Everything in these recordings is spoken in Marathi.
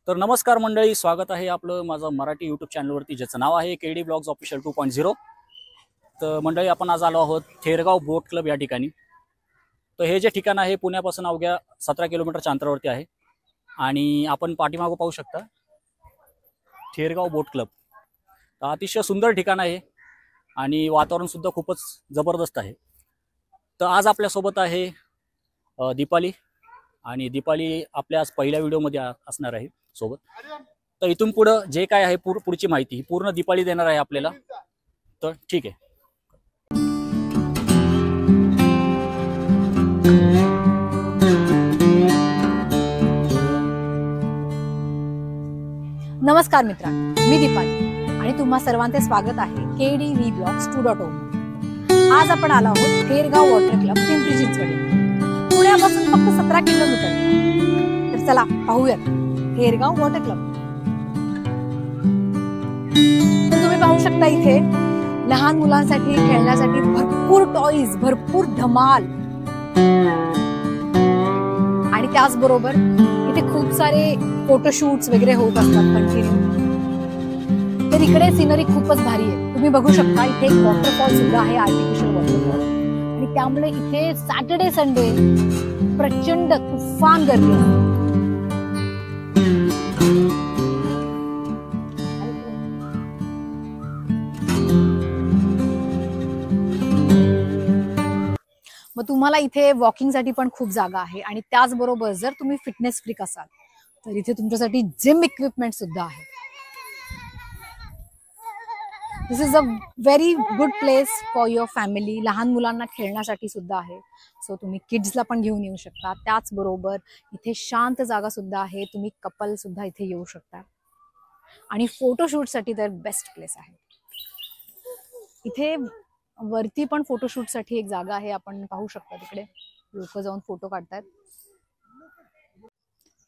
तर नमस्कार मंडळी, स्वागत आहे आपलं माझं मराठी यूट्यूब चॅनलवरती, ज्याचं नाव आहे केडी ब्लॉग्स ऑफिशियल 2.0. तर मंडळी, आपण आज आलो आहोत थेरगाव बोट क्लब या ठिकाणी. तर हे जे ठिकाण आहे पुण्यापासून अवघ्या 17 किलोमीटरच्या अंतरावरती आहे आणि आपण पाठीमागं पाहू शकता थेरगाव बोट क्लब. अतिशय सुंदर ठिकाण आहे आणि वातावरण सुद्धा खूपच जबरदस्त आहे. तर आज आपल्यासोबत आहे दीपाली, आणि दीपाली आपल्या आज पहिल्या व्हिडिओमध्ये असणार आहे सोबत. तर इथून पुढं जे काय आहे पुढची माहिती पूर्ण दीपाली देणार आहे आपल्याला. तर ठीक आहे. नमस्कार मित्रांनो, मी दीपाली आणि तुम्हा सर्वांचे स्वागत आहे KDV ब्लॉग्स 2.0. आज आपण आलो आहोत थेरगाव वॉटर क्लब, पिंपरी चिंचवड, पुण्यापासून फक्त 17 किलोमीटर. तर चला पाहूयात थेरगाव वॉटर क्लब. तर तुम्ही पाहू शकता इथे लहान मुलांसाठी खेळण्यासाठी भरपूर टॉईज, भरपूर धमाल, आणि त्याचबरोबर इथे खूप सारे फोटोशूट्स वगैरे होत असतात कंटिन्यू. तर इकडे सिनरी खूपच भारी आहे. तुम्ही बघू शकता इथे एक वॉटरफॉल सुद्धा आहे, आर्टिफिशियल वॉटरफॉल, आणि त्यामुळे इथे सॅटर्डे संडे प्रचंड तुफान गर्दी असते. मग तुम्हाला इथे वॉकिंगसाठी पण खूप जागा आहे, आणि त्याचबरोबर जर तुम्ही फिटनेस फ्रीक असाल तर इथे तुमच्यासाठी जिम इक्विपमेंट सुद्धा आहे. This is a very good place for your family. लहान मुलांना खेळण्यासाठी सुद्धा आहे, सो तुम्ही किड्सला पण घेऊन येऊ शकता. त्याचबरोबर इथे शांत जागा सुद्धा आहे, तुम्ही कपल सुद्धा इथे येऊ शकता, आणि फोटोशूटसाठी तर बेस्ट प्लेस आहे. इथे वरती पण फोटोशूटसाठी एक जागा आहे, आपण पाहू शकता तिकडे लोक जाऊन फोटो काढतात.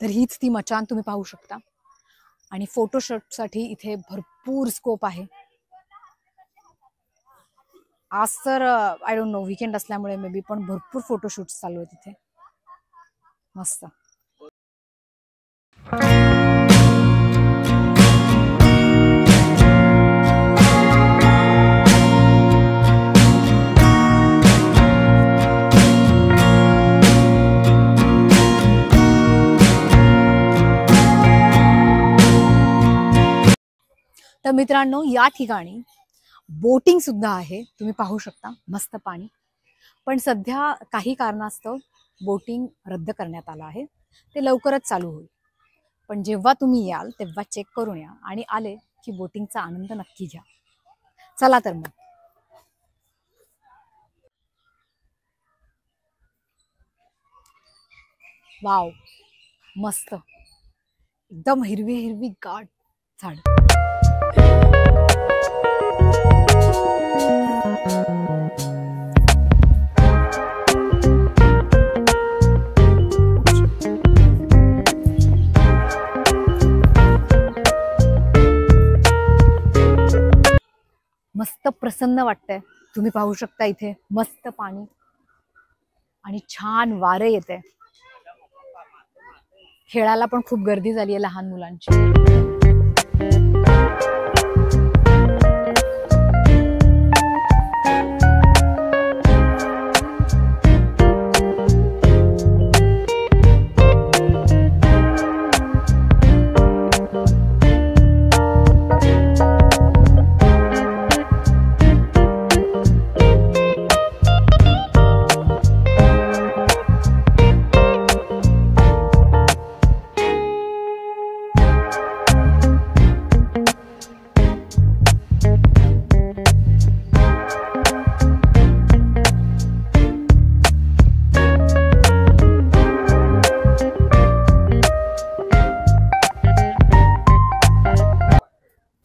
तर हीच ती मचान तुम्ही पाहू शकता, आणि फोटोशूटसाठी इथे भरपूर स्कोप आहे. आज तर आय डोंट नो, वीकेंड असल्यामुळे मे बी पण भरपूर फोटोशूट चालू आहेत इथे. मस्त. तर मित्रांनो, या ठिकाणी बोटिंग सुद्धा आहे, तुम्ही पाहू शकता. मस्त पाणी. पण सध्या काही कारणास्तव बोटिंग रद्द करण्यात आलं आहे, ते लवकरच चालू होईल. पण जेव्हा तुम्ही याल तेव्हा चेक करून या, आणि आले की बोटिंगचा आनंद नक्की घ्या. चला तर मग. वाव, मस्त. एकदम हिरवी हिरवी गाठ झाड. मस्त प्रसन्न वाटतंय. तुम्ही पाहू शकता इथे मस्त पाणी आणि छान वारे येते. खेळायला पण खूप गर्दी झाली आहे लहान मुलांची.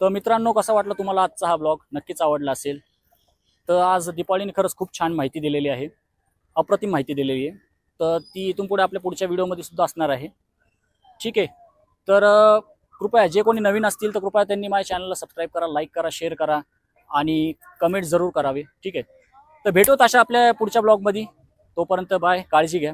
तर मित्रांनो, कसा वाटला तुम्हाला आजचा हा ब्लॉग? नक्कीच आवडला असेल. तर आज दीपालीने खरंच खूप छान माहिती दिलेली आहे, अप्रतिम माहिती दिलेली आहे. तर ती इथून पुढे आपल्या पुढच्या व्हिडिओमध्ये सुद्धा असणार आहे. ठीक आहे. तर कृपया जे कोणी नवीन असतील तर कृपया त्यांनी माझ्या चॅनलला सबस्क्राईब करा, लाईक करा, शेअर करा, आणि कमेंट जरूर करावे. ठीक आहे. तर भेटूत अशा आपल्या पुढच्या ब्लॉगमध्ये. तोपर्यंत बाय, काळजी घ्या.